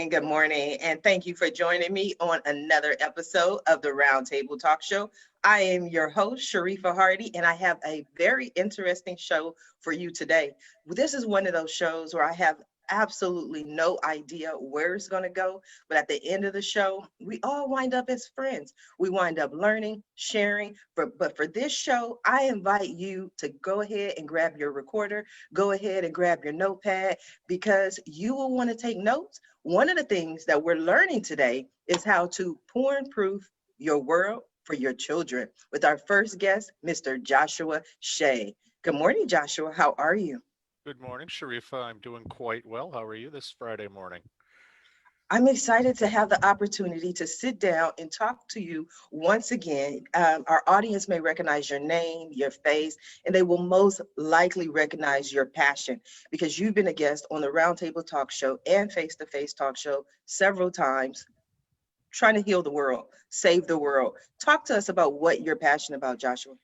Good morning, and thank you for joining me on another episode of the Roundtable Talk Show. I am your host, Sharifa Hardy, and I have a very interesting show for you today. This is one of those shows where I have absolutely no idea where it's going to go, but at the end of the show, we all wind up as friends. We wind up learning, sharing. But for this show, I invite you to go ahead and grab your recorder, go ahead and grab your notepad because you will want to take notes. One of the things that we're learning today is how to porn proof your world for your children with our first guest, Mr. Joshua Shea. Good morning, Joshua. How are you? Good morning, Sharifa. I'm doing quite well. How are you this Friday morning? I'm excited to have the opportunity to sit down and talk to you once again. Our audience may recognize your name, your face, and they will most likely recognize your passion because you've been a guest on the Roundtable Talk Show and Face to Face Talk Show several times, trying to heal the world, save the world. Talk to us about what you're passionate about, Joshua.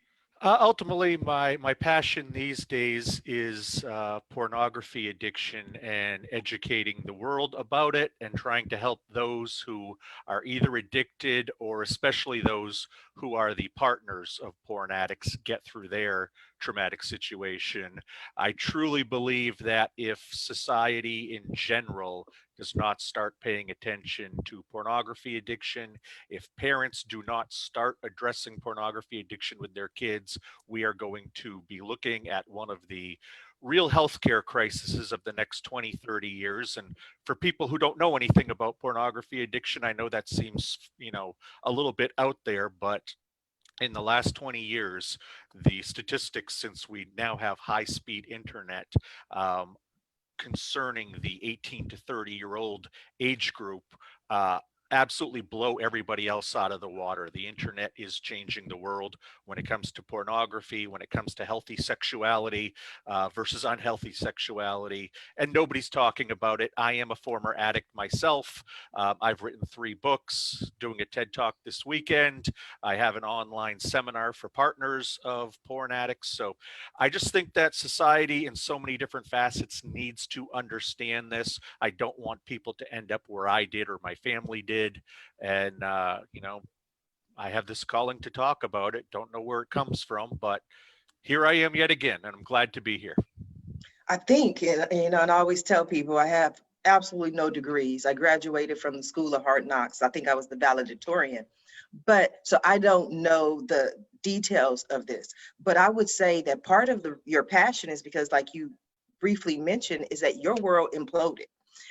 Ultimately, my passion these days is pornography addiction and educating the world about it and trying to help those who are either addicted or especially those who are the partners of porn addicts get through their traumatic situation. I truly believe that if society in general does not start paying attention to pornography addiction, if parents do not start addressing pornography addiction with their kids, we are going to be looking at one of the real healthcare crises of the next 20, 30 years. And for people who don't know anything about pornography addiction, I know that seems, a little bit out there, but in the last 20 years, the statistics, since we now have high speed internet, um, concerning the 18 to 30-year-old age group absolutely blow everybody else out of the water. The internet is changing the world when it comes to pornography, when it comes to healthy sexuality versus unhealthy sexuality, and nobody's talking about it. I am a former addict myself. I've written 3 books, doing a TED Talk this weekend. I have an online seminar for partners of porn addicts. So I just think that society in so many different facets needs to understand this. I don't want people to end up where I did or my family did. And, I have this calling to talk about it. Don't know where it comes from, but here I am yet again, and I'm glad to be here. I think, and I always tell people I have absolutely no degrees. I graduated from the School of Hard Knocks. I think I was the valedictorian. But so I don't know the details of this. But I would say that part of your passion is because, like you briefly mentioned, is that your world imploded.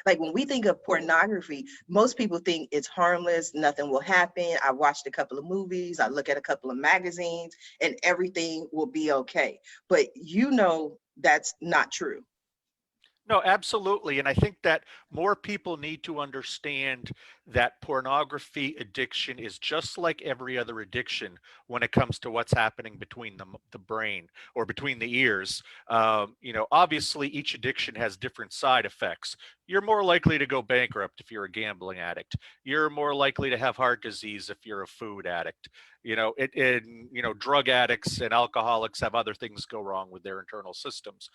Like when we think of pornography, most people think it's harmless, nothing will happen. I watched a couple of movies, I look at a couple of magazines, and everything will be okay. But that's not true. No, absolutely. And I think that more people need to understand that pornography addiction is just like every other addiction when it comes to what's happening between the brain or between the ears. Obviously, each addiction has different side effects. You're more likely to go bankrupt if you're a gambling addict. You're more likely to have heart disease if you're a food addict. Drug addicts and alcoholics have other things go wrong with their internal systems.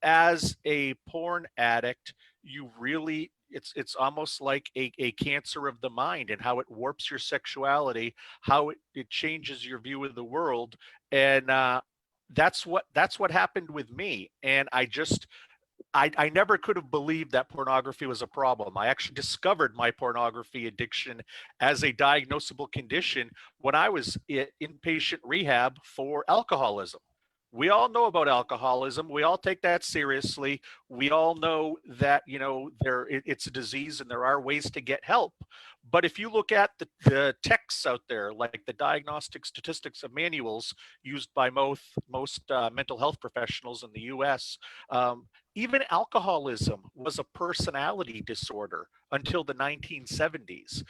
As a porn addict, you really it's almost like a cancer of the mind and how it warps your sexuality, how it changes your view of the world. And that's what happened with me. And I never could have believed that pornography was a problem. I actually discovered my pornography addiction as a diagnosable condition when I was in inpatient rehab for alcoholism. We all know about alcoholism. We all take that seriously. We all know that it's a disease and there are ways to get help. But if you look at the texts out there, like the diagnostic statistics of manuals used by most mental health professionals in the U.S., even alcoholism was a personality disorder until the 1970s.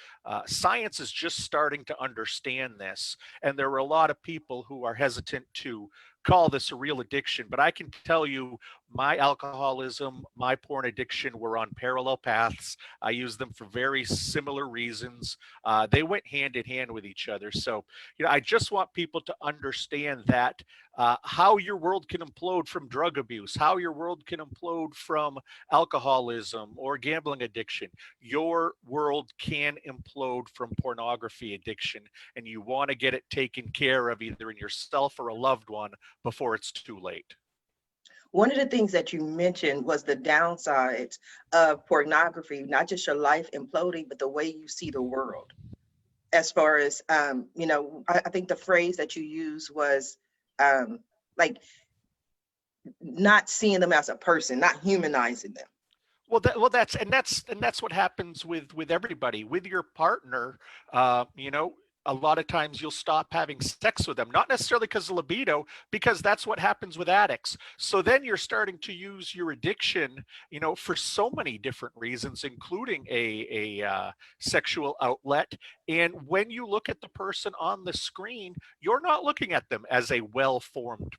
Science is just starting to understand this, and there are a lot of people who are hesitant to call this a real addiction, but I can tell you my alcoholism, my porn addiction were on parallel paths. I use them for very similar reasons. They went hand in hand with each other. So, I just want people to understand that how your world can implode from drug abuse, how your world can implode from alcoholism or gambling addiction. Your world can implode from pornography addiction, and you want to get it taken care of either in yourself or a loved one before it's too late. One of the things that you mentioned was the downsides of pornography, not just your life imploding, but the way you see the world. As far as, I think the phrase that you used was like not seeing them as a person, not humanizing them. That's what happens with everybody, with your partner. A lot of times you'll stop having sex with them, not necessarily because of libido, because that's what happens with addicts. So then you're starting to use your addiction, for so many different reasons, including a sexual outlet. And when you look at the person on the screen, you're not looking at them as a well-formed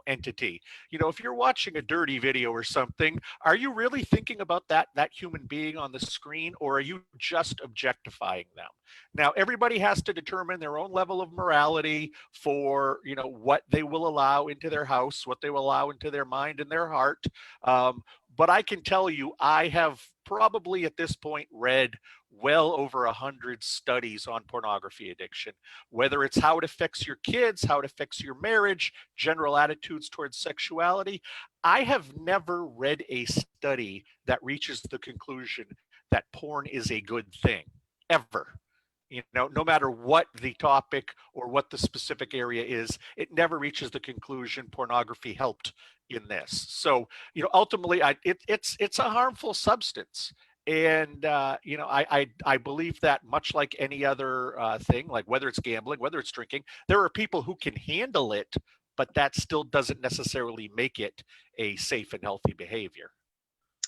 entity. If you're watching a dirty video or something, are you really thinking about that human being on the screen, or are you just objectifying them? Now, everybody has to determine their own level of morality for what they will allow into their house, what they will allow into their mind and their heart. But I can tell you, I have probably at this point read well over 100 studies on pornography addiction, whether it's how it affects your kids, how it affects your marriage, general attitudes towards sexuality. I have never read a study that reaches the conclusion that porn is a good thing, ever. No matter what the topic or what the specific area is, it never reaches the conclusion pornography helped in this. So, ultimately, it's a harmful substance. And I believe that, much like any other thing, like whether it's gambling, whether it's drinking, there are people who can handle it, but that still doesn't necessarily make it a safe and healthy behavior.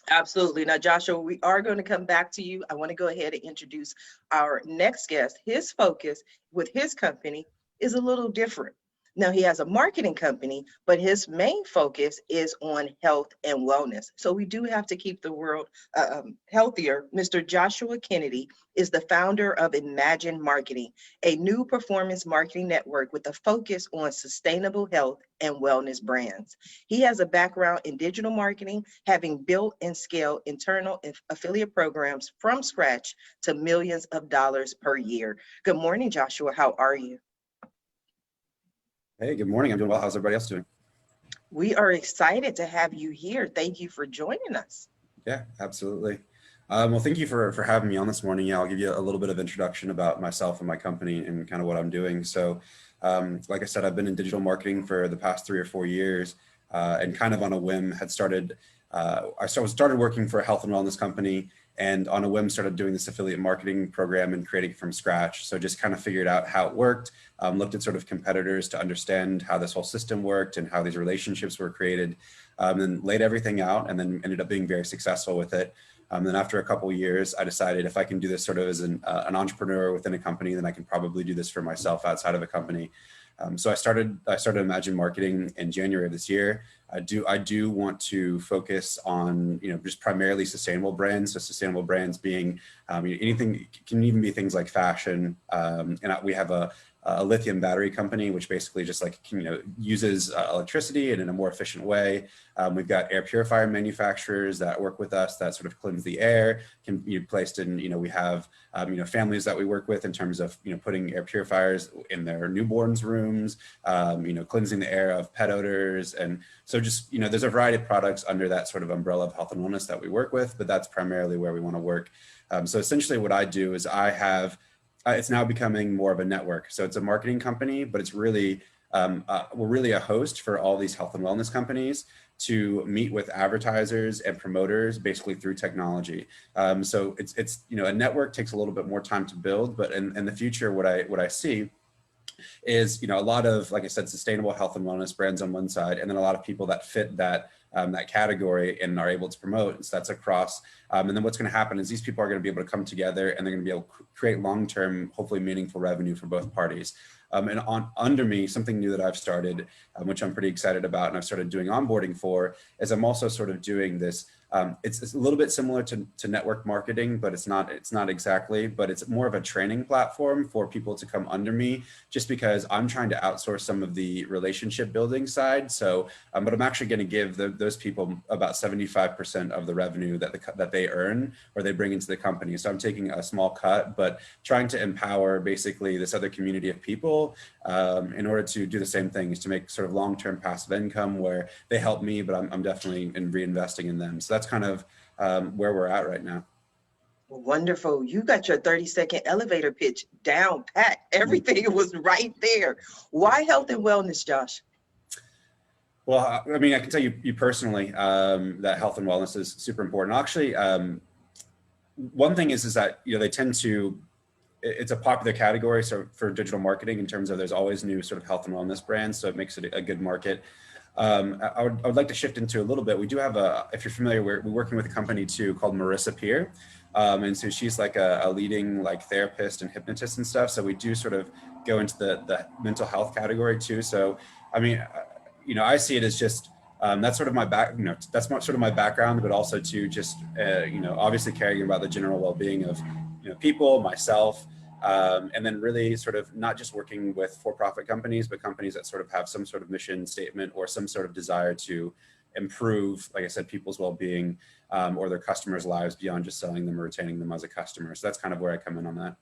Absolutely. Now, Joshua, we are going to come back to you. I want to go ahead and introduce our next guest. His focus with his company is a little different. Now, he has a marketing company, but his main focus is on health and wellness. So we do have to keep the world healthier. Mr. Joshua Kennedy is the founder of Imagine Marketing, a new performance marketing network with a focus on sustainable health and wellness brands. He has a background in digital marketing, having built and scaled internal affiliate programs from scratch to millions of dollars per year. Good morning, Joshua. How are you? Hey, good morning. I'm doing well. How's everybody else doing? We are excited to have you here. Thank you for joining us. Yeah, absolutely. Well, thank you for having me on this morning. Yeah, I'll give you a little bit of introduction about myself and my company and kind of what I'm doing. So, like I said, I've been in digital marketing for the past 3 or 4 years, and kind of on a whim had started. I started working for a health and wellness company, and on a whim started doing this affiliate marketing program and creating it from scratch. So just kind of figured out how it worked, looked at sort of competitors to understand how this whole system worked and how these relationships were created, and laid everything out, and then ended up being very successful with it. Then after a couple of years, I decided if I can do this sort of as an entrepreneur within a company, then I can probably do this for myself outside of a company. So I started Imagine Marketing in January of this year. I do want to focus on, just primarily sustainable brands. So sustainable brands being anything, can even be things like fashion. And we have a lithium battery company, which basically just uses electricity and in a more efficient way. We've got air purifier manufacturers that work with us that sort of cleanse the air, can be placed in, we have, families that we work with in terms of, putting air purifiers in their newborns' rooms, cleansing the air of pet odors. And so just, there's a variety of products under that sort of umbrella of health and wellness that we work with, but that's primarily where we want to work. So essentially what I do is I have, it's now becoming more of a network. So it's a marketing company, but it's really, we're really a host for all these health and wellness companies to meet with advertisers and promoters basically through technology. So it's a network takes a little bit more time to build, but in the future, what I see is, a lot of, like I said, sustainable health and wellness brands on one side, and then a lot of people that fit that category and are able to promote. So that's across. And then what's going to happen is these people are going to be able to come together and they're going to be able to create long-term, hopefully meaningful revenue for both parties. And under me, something new that I've started, which I'm pretty excited about, and I've started doing onboarding for, is I'm also sort of doing this. It's a little bit similar to network marketing, but it's not exactly, but it's more of a training platform for people to come under me, just because I'm trying to outsource some of the relationship building side. So, but I'm actually going to give those people about 75% of the revenue that they earn or they bring into the company. So I'm taking a small cut, but trying to empower basically this other community of people in order to do the same things, to make sort of long-term passive income where they help me, but I'm definitely reinvesting in them. So that's kind of where we're at right now. Wonderful. You got your 30-second elevator pitch down pat. Everything was right there. Why health and wellness, Josh? Well, I mean, I can tell you personally that health and wellness is super important. Actually, one thing is that, they tend to, it's a popular category so for digital marketing in terms of there's always new sort of health and wellness brands. So it makes it a good market. I would like to shift into a little bit. We do have if you're familiar, we're working with a company too called Marissa Peer. And so she's like a leading like therapist and hypnotist and stuff. So we do sort of go into the mental health category too. So, I mean, I see it as just, that's sort of my that's sort of my background, but also to just, obviously caring about the general well-being of, people, myself, and then really sort of not just working with for-profit companies, but companies that sort of have some sort of mission statement or some sort of desire to improve, like I said, people's well-being or their customers' lives beyond just selling them or retaining them as a customer. So that's kind of where I come in on that.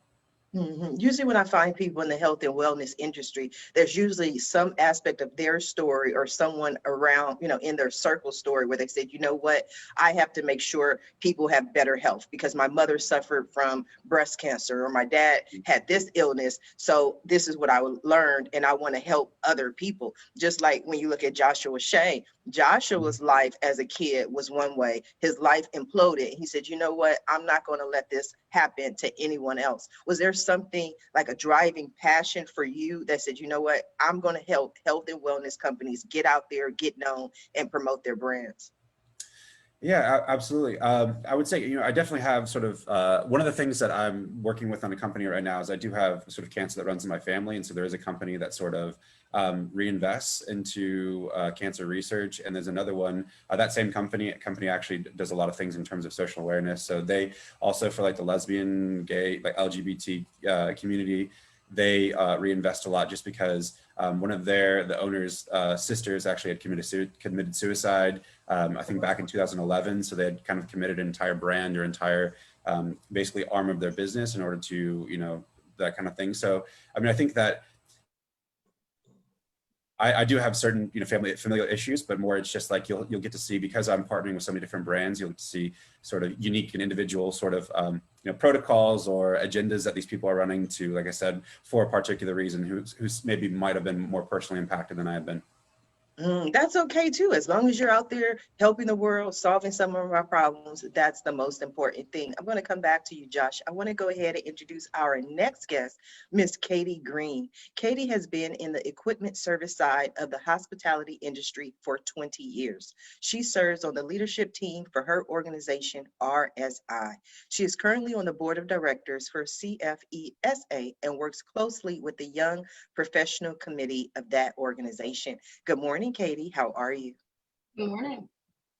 Usually when I find people in the health and wellness industry, there's usually some aspect of their story or someone around, in their circle story where they said, you know what, I have to make sure people have better health because my mother suffered from breast cancer or my dad had this illness. So this is what I learned and I want to help other people. Just like when you look at Joshua Shea, Joshua's life as a kid was one way. His life imploded. He said, you know what, I'm not going to let this happen to anyone else. Was there something like a driving passion for you that said, you know what, I'm going to help health and wellness companies get out there, get known, and promote their brands? Yeah, absolutely. I would say, I definitely have sort of one of the things that I'm working with on a company right now is I do have sort of cancer that runs in my family. And so there is a company that sort of reinvests into cancer research. And there's another one, that same company actually does a lot of things in terms of social awareness. So they also, for like the lesbian, gay, like LGBT community, they reinvest a lot just because one of the owner's sisters actually had committed suicide, I think back in 2011. So they had kind of committed an entire brand or entire basically arm of their business in order to, that kind of thing. So, I mean, I think that I do have certain, familial issues, but more it's just like you'll get to see, because I'm partnering with so many different brands, you'll get to see sort of unique and individual sort of, protocols or agendas that these people are running to, like I said, for a particular reason, who's maybe might have been more personally impacted than I have been. That's okay too. As long as you're out there helping the world, solving some of our problems, that's the most important thing. I'm going to come back to you, Josh. I want to go ahead and introduce our next guest, Miss Katie Green. Katie has been in the equipment service side of the hospitality industry for 20 years. She serves on the leadership team for her organization, RSI. She is currently on the board of directors for CFESA and works closely with the Young Professional Committee of that organization. Good morning, Katie. How are you? Good morning.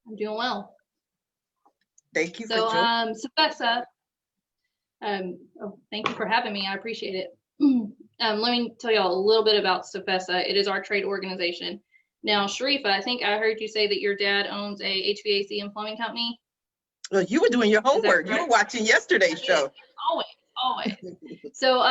I'm doing well. Thank you for So, joining. Safesa, thank you for having me. I appreciate it. Let me tell y'all a little bit about Safesa. It is our trade organization. Now, Sharifa, I think I heard you say that your dad owns a HVAC and plumbing company. Well, you were doing your homework. You were watching yesterday's show. Always. So,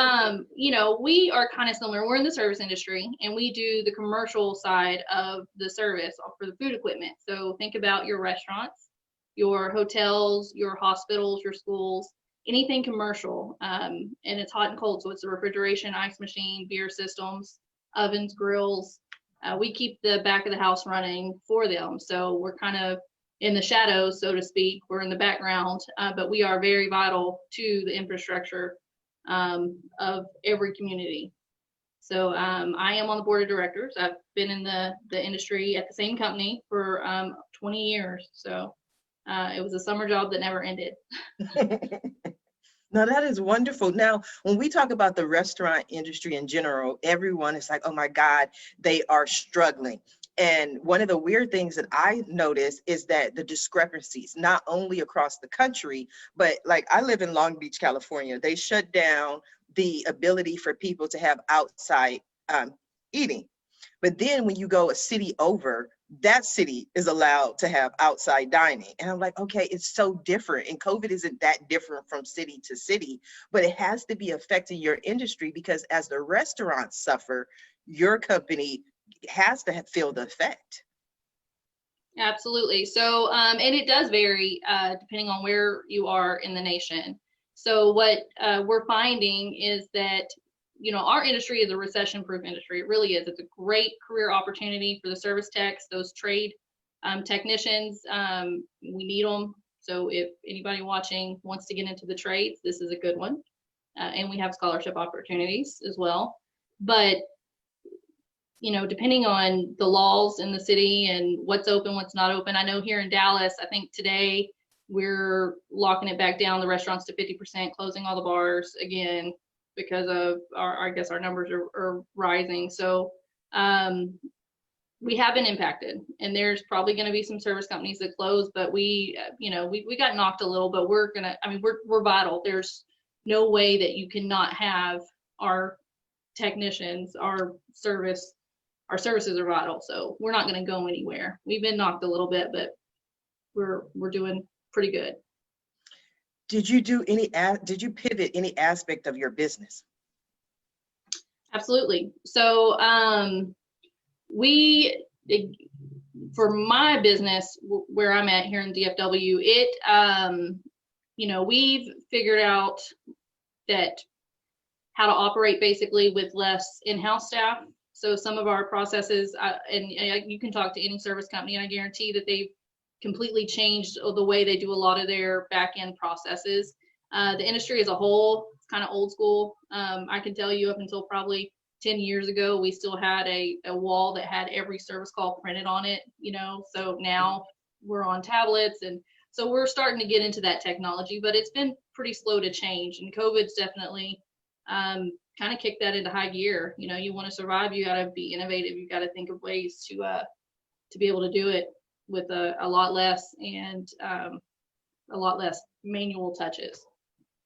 we are kind of similar. We're in the service industry and we do the commercial side of the service for the food equipment. So think about your restaurants, your hotels, your hospitals, your schools, anything commercial. And it's hot and cold. So it's the refrigeration, ice machine, beer systems, ovens, grills. We keep the back of the house running for them. So we're kind of in the shadows, so to speak. We're in the background, but we are very vital to the infrastructure of every community. So I am on the board of directors. I've been in the industry at the same company for 20 years. So it was a summer job that never ended. No, that is wonderful. Now, when we talk about the restaurant industry in general, everyone is like, oh my God, they are struggling. And one of the weird things that I notice is that the discrepancies, not only across the country, but like I live in Long Beach, California, they shut down the ability for people to have outside eating. But then when you go a city over, that city is allowed to have outside dining. And I'm like, okay, it's so different. And COVID isn't that different from city to city, but it has to be affecting your industry because as the restaurants suffer, your company has to feel the effect. Absolutely. So, and it does vary depending on where you are in the nation. So what we're finding is that, you know, our industry is a recession-proof industry. It really is. It's a great career opportunity for the service techs, those trade technicians. We need them. So if anybody watching wants to get into the trades, this is a good one. And we have scholarship opportunities as well. But you know, depending on the laws in the city and what's open, what's not open. I know here in Dallas, I think today we're locking it back down, the restaurants to 50%, closing all the bars again because of I guess our numbers are rising. So we have been impacted, and there's probably going to be some service companies that close, but we, you know, we got knocked a little, but we're gonna, I mean, we're vital. There's no way that you cannot have our technicians, our services are vital, so we're not going to go anywhere. We've been knocked a little bit, but we're doing pretty good. Did you pivot any aspect of your business? Absolutely. So for my business where I'm at here in DFW, you know, we've figured out that how to operate basically with less in-house staff. So some of our processes, and you can talk to any service company, and I guarantee that they've completely changed the way they do a lot of their back-end processes. The industry as a whole, it's kind of old school. I can tell you up until probably 10 years ago, we still had a wall that had every service call printed on it, you know, so now we're on tablets. And so we're starting to get into that technology, but it's been pretty slow to change. And COVID's definitely kind of kicked that into high gear. You know, you want to survive, you got to be innovative. You got to think of ways to be able to do it with a lot less and a lot less manual touches.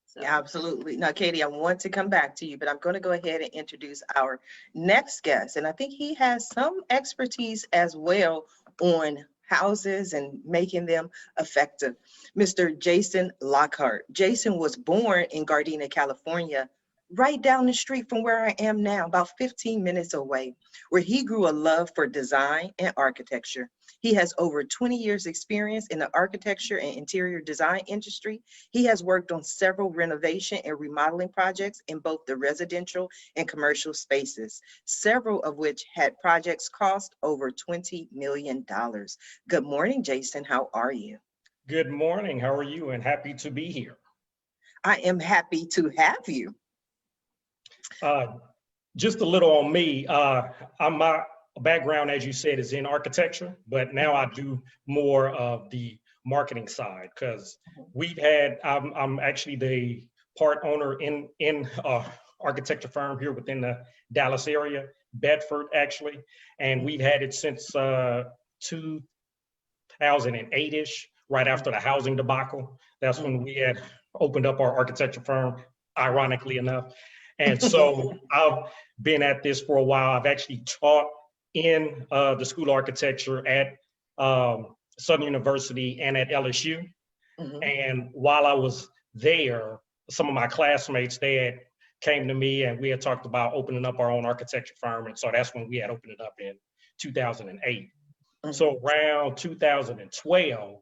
So. Absolutely. Now, Katie, I want to come back to you, but I'm going to go ahead and introduce our next guest. And I think he has some expertise as well on houses and making them effective. Mr. Jason Lockhart. Jason was born in Gardena, California, right down the street from where I am now, about 15 minutes away, where he grew a love for design and architecture. He has over 20 years experience in the architecture and interior design industry. He has worked on several renovation and remodeling projects in both the residential and commercial spaces, several of which had projects cost over $20 million. Good morning, Jason. How are you? Good morning. How are you? And happy to be here. I am happy to have you. Just a little on me. My background, as you said, is in architecture, but now I do more of the marketing side because I'm actually the part owner in architecture firm here within the Dallas area, Bedford actually, and we've had it since 2008-ish, right after the housing debacle. That's when we had opened up our architecture firm, ironically enough. And so I've been at this for a while. I've actually taught in the School of Architecture at Southern University and at LSU. Mm-hmm. And while I was there, some of my classmates, they had came to me and we had talked about opening up our own architecture firm. And so that's when we had opened it up in 2008. Mm-hmm. So around 2012,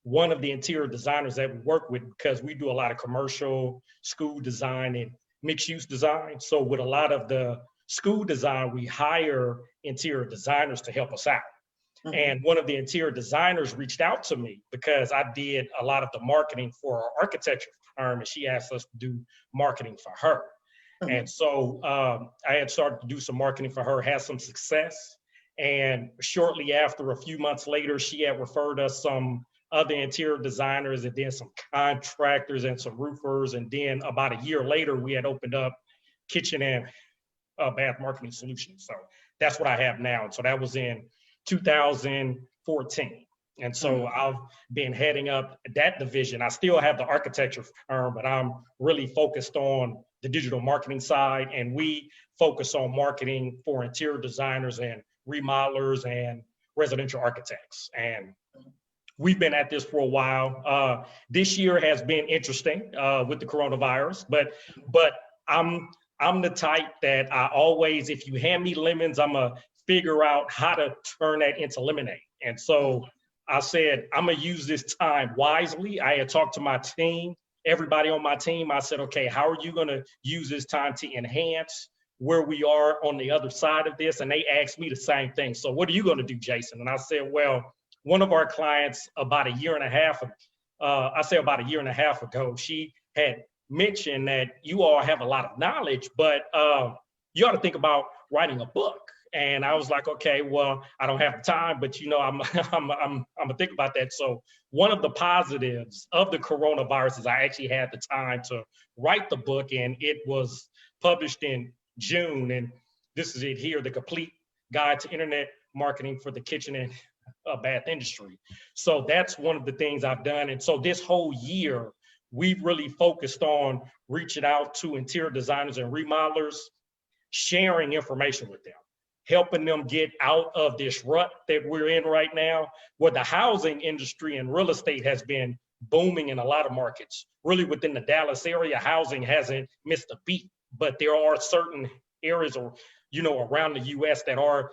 one of the interior designers that we work with, because we do a lot of commercial, school design, and mixed use design. So with a lot of the school design, we hire interior designers to help us out. Mm-hmm. And one of the interior designers reached out to me because I did a lot of the marketing for our architecture firm, and she asked us to do marketing for her. Mm-hmm. And so I had started to do some marketing for her, had some success. And shortly after, a few months later, she had referred us some other interior designers, and then some contractors and some roofers. And then about a year later, we had opened up kitchen and bath marketing solutions. So that's what I have now. And so that was in 2014. And so I've been heading up that division. I still have the architecture firm, but I'm really focused on the digital marketing side. And we focus on marketing for interior designers and remodelers and residential architects. And we've been at this for a while. This year has been interesting with the coronavirus, but I'm the type that I always, if you hand me lemons, I'm gonna figure out how to turn that into lemonade. And so I said, I'm gonna use this time wisely. I had talked to my team, everybody on my team. I said, okay, how are you gonna use this time to enhance where we are on the other side of this? And they asked me the same thing. So what are you gonna do, Jason? And I said, well, one of our clients about a year and a half ago, she had mentioned that you all have a lot of knowledge, but you ought to think about writing a book. And I was like, okay, well, I don't have the time, but I'm gonna think about that. So one of the positives of the coronavirus is I actually had the time to write the book, and it was published in June. And this is it here, The Complete Guide to Internet Marketing for the Kitchen and Bath Industry. So that's one of the things I've done. And so this whole year, we've really focused on reaching out to interior designers and remodelers, sharing information with them, helping them get out of this rut that we're in right now, where the housing industry and real estate has been booming in a lot of markets. Really within the Dallas area, housing hasn't missed a beat, but there are certain areas around the US that are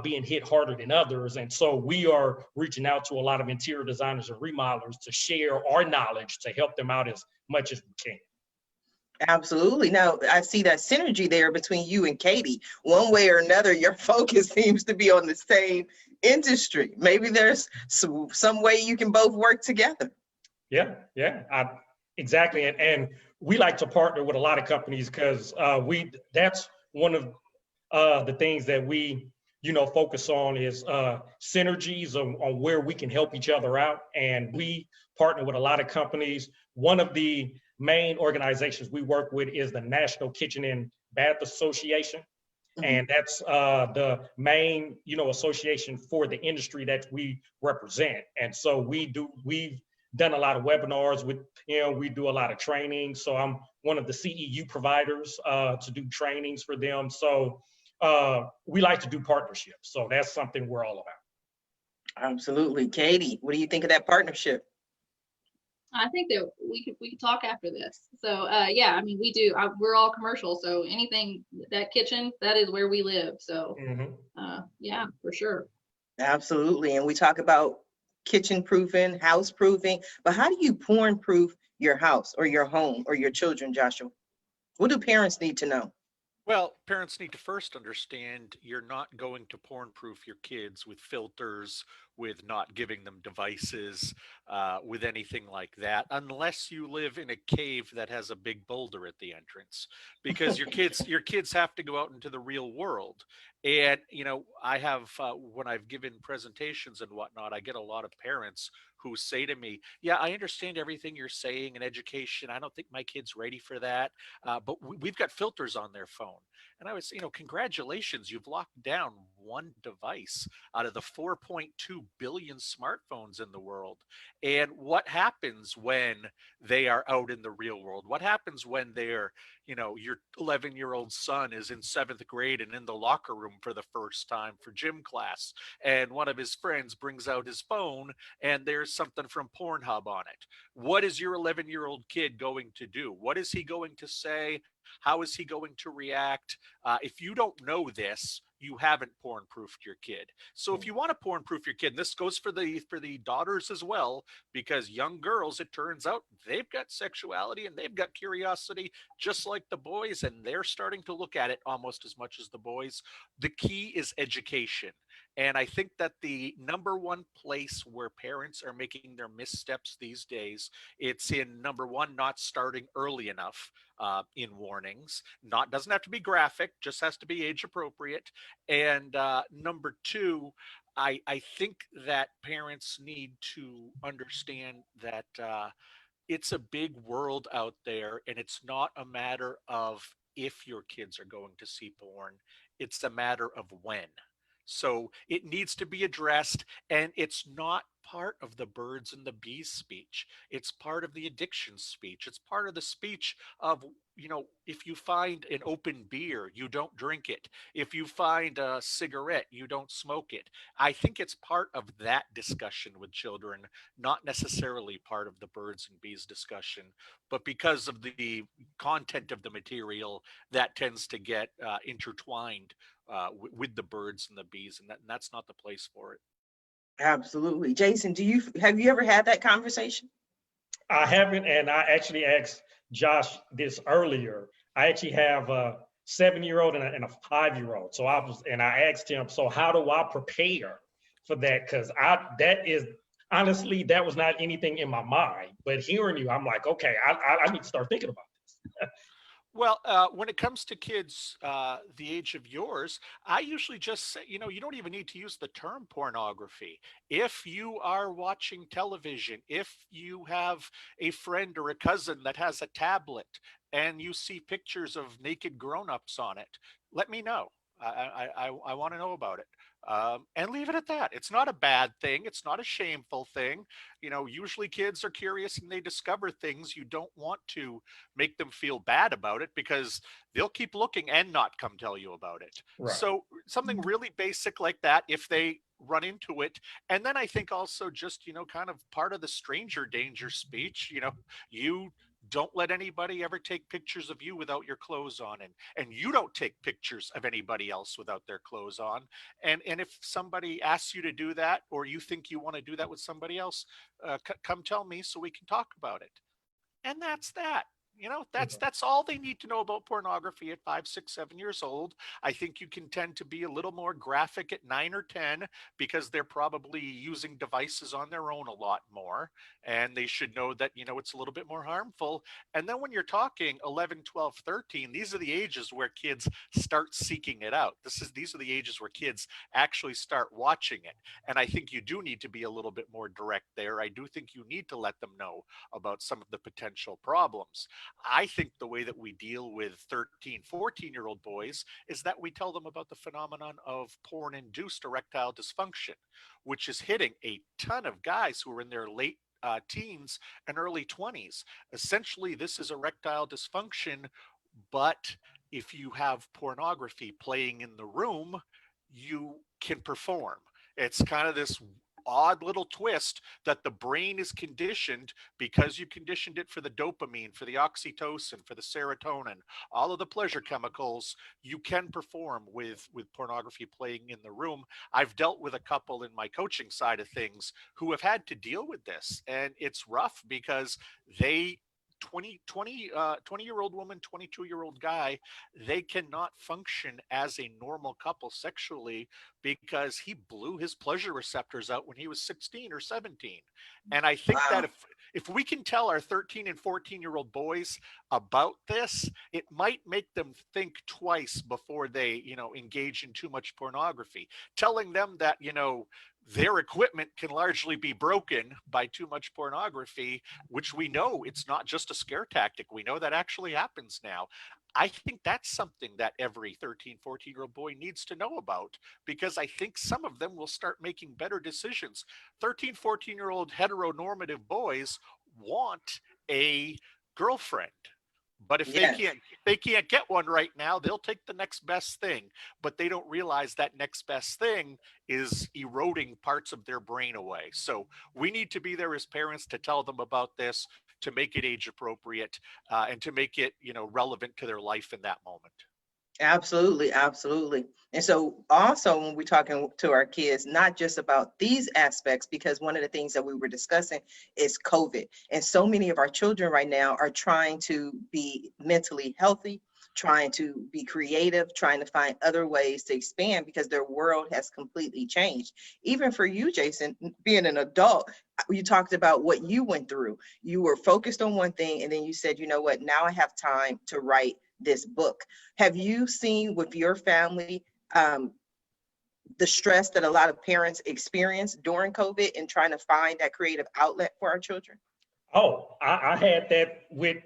being hit harder than others. And so we are reaching out to a lot of interior designers and remodelers to share our knowledge to help them out as much as we can. Absolutely. Now, I see that synergy there between you and Katie. One way or another, your focus seems to be on the same industry. Maybe there's some way you can both work together. Yeah, exactly. And we like to partner with a lot of companies because that's one of the things that we focus on is synergies on where we can help each other out. And we partner with a lot of companies. One of the main organizations we work with is the National Kitchen and Bath Association. And that's the main, association for the industry that we represent. And so we've done a lot of webinars with we do a lot of training. So I'm one of the CEU providers to do trainings for them. So we like to do partnerships. So that's something we're all about. Absolutely. Katie, what do you think of that partnership? I think that we could talk after this. So yeah, I mean, we do. We're all commercial, so anything that kitchen, that is where we live. So yeah, for sure. Absolutely. And we talk about kitchen proofing, house proofing, but how do you porn proof your house or your home or your children, Joshua? What do parents need to know? Well, parents need to first understand you're not going to porn proof your kids with filters, with not giving them devices, with anything like that, unless you live in a cave that has a big boulder at the entrance, because your kids have to go out into the real world. And, I have, when I've given presentations and whatnot, I get a lot of parents who say to me, yeah, I understand everything you're saying in education. I don't think my kid's ready for that. But we've got filters on their phone. And I was, congratulations, you've locked down one device out of the 4.2 billion smartphones in the world. And what happens when they are out in the real world? What happens when they're, your 11-year-old son is in 7th grade and in the locker room for the first time for gym class, and one of his friends brings out his phone and there's something from Pornhub on it? What is your 11-year-old kid going to do? What is he going to say? How is he going to react? If you don't know this, you haven't porn proofed your kid. So if you want to porn proof your kid, and this goes for the daughters as well, because young girls, it turns out, they've got sexuality and they've got curiosity just like the boys, and they're starting to look at it almost as much as the boys. The key is education. And I think that the number one place where parents are making their missteps these days, it's in, number one, not starting early enough in warnings. Doesn't have to be graphic, just has to be age appropriate. And number two, I think that parents need to understand that it's a big world out there, and it's not a matter of if your kids are going to see porn, it's a matter of when. So it needs to be addressed, and it's not part of the birds and the bees speech. It's part of the addiction speech. It's part of the speech of, if you find an open beer, you don't drink it. If you find a cigarette, you don't smoke it. I think it's part of that discussion with children, not necessarily part of the birds and bees discussion, but because of the content of the material, that tends to get intertwined with the birds and the bees, and that's not the place for it. Absolutely. Jason, have you ever had that conversation? I haven't, and I actually asked Josh this earlier. I actually have a 7-year-old and a 5-year-old. So I asked him, so how do I prepare for that? Because that is honestly, that was not anything in my mind. But hearing you, I'm like, okay, I need to start thinking about this. Well, when it comes to kids the age of yours, I usually just say, you don't even need to use the term pornography. If you are watching television, if you have a friend or a cousin that has a tablet and you see pictures of naked grown-ups on it, let me know. I want to know about it. And leave it at that. It's not a bad thing. It's not a shameful thing. Usually kids are curious and they discover things. You don't want to make them feel bad about it because they'll keep looking and not come tell you about it. Right. So something really basic like that, if they run into it. And then I think also just, kind of part of the stranger danger speech, you don't let anybody ever take pictures of you without your clothes on, and you don't take pictures of anybody else without their clothes on. And if somebody asks you to do that, or you think you want to do that with somebody else, come tell me so we can talk about it. And that's that. That's all they need to know about pornography at 5, 6, 7 years old. I think you can tend to be a little more graphic at 9 or 10 because they're probably using devices on their own a lot more, and they should know that it's a little bit more harmful. And then when you're talking 11, 12, 13, these are the ages where kids start seeking it out. These are the ages where kids actually start watching it. And I think you do need to be a little bit more direct there. I do think you need to let them know about some of the potential problems. I think the way that we deal with 13, 14-year-old boys is that we tell them about the phenomenon of porn-induced erectile dysfunction, which is hitting a ton of guys who are in their late teens and early 20s. Essentially, this is erectile dysfunction, but if you have pornography playing in the room, you can perform. It's kind of this odd little twist that the brain is conditioned because you conditioned it for the dopamine, for the oxytocin, for the serotonin, all of the pleasure chemicals. You can perform with pornography playing in the room. I've dealt with a couple in my coaching side of things who have had to deal with this, and it's rough because they 20-year-old woman, 22-year-old guy, they cannot function as a normal couple sexually because he blew his pleasure receptors out when he was 16 or 17. And I think that Wow. if we can tell our 13 and 14-year-old boys about this, it might make them think twice before they, engage in too much pornography. Telling them that, their equipment can largely be broken by too much pornography, which we know it's not just a scare tactic. We know that actually happens now. I think that's something that every 13, 14-year-old boy needs to know about, because I think some of them will start making better decisions. 13, 14-year-old heteronormative boys want a girlfriend. But if Yes. they can't get one right now, they'll take the next best thing. But they don't realize that next best thing is eroding parts of their brain away. So we need to be there as parents to tell them about this, to make it age appropriate, and to make it, relevant to their life in that moment. Absolutely, absolutely. And so also when we're talking to our kids, not just about these aspects, because one of the things that we were discussing is COVID. And so many of our children right now are trying to be mentally healthy, trying to be creative, trying to find other ways to expand because their world has completely changed. Even for you, Jason, being an adult, you talked about what you went through. You were focused on one thing, and then you said, you know what, now I have time to write this book. Have you seen with your family the stress that a lot of parents experience during COVID and trying to find that creative outlet for our children? Oh, I had that with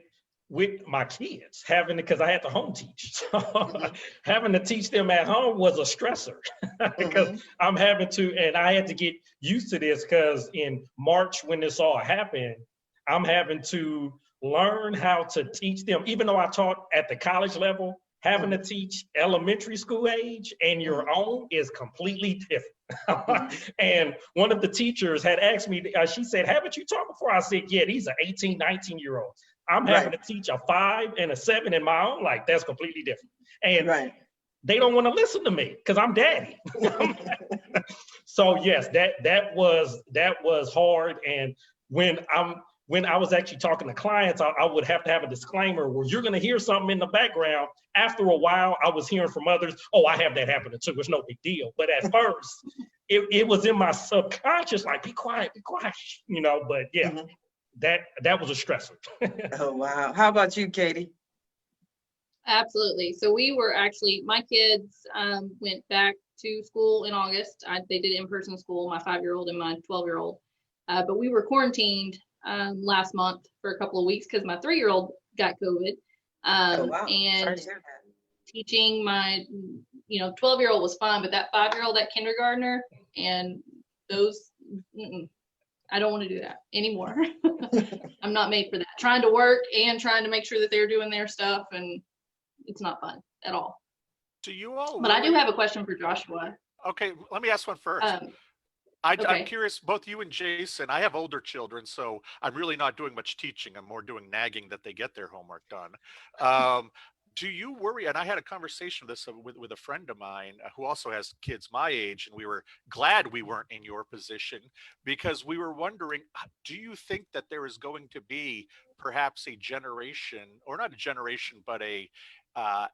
my kids having because I had to home teach. So having to teach them at home was a stressor because I'm having to, and I had to get used to this because in March when this all happened, I'm having to learn how to teach them, even though I taught at the college level, having to teach elementary school age and your own is completely different. And one of the teachers had asked me, she said, haven't you taught before? I said, yeah, these are 18, 19-year-olds. I'm having to teach a 5 and a 7 in my own, like that's completely different. And they don't want to listen to me because I'm daddy. So yes, that was hard. And when I was actually talking to clients, I would have to have a disclaimer where you're going to hear something in the background. After a while, I was hearing from others, oh, I have that happening too. It's no big deal. But at first, it was in my subconscious, like, be quiet, you know, but yeah, that was a stressor. Oh, wow. How about you, Katie? Absolutely. So we were actually, my kids went back to school in August. They did in-person school, my 5-year-old and my 12-year-old. But we were quarantined last month for a couple of weeks because my 3-year-old got COVID. Oh, wow. And Sorry to hear that. teaching my, 12-year-old was fine, but that 5-year-old, that kindergartner, and those, I don't want to do that anymore. I'm not made for that. Trying to work and trying to make sure that they're doing their stuff, and it's not fun at all. Do you all? But I do have a question for Joshua. Okay, let me ask one first. I'm curious, both you and Jason, I have older children, so I'm really not doing much teaching. I'm more doing nagging that they get their homework done. Do you worry? And I had a conversation with a friend of mine who also has kids my age, and we were glad we weren't in your position because we were wondering, do you think that there is going to be perhaps a generation, or not a generation, but a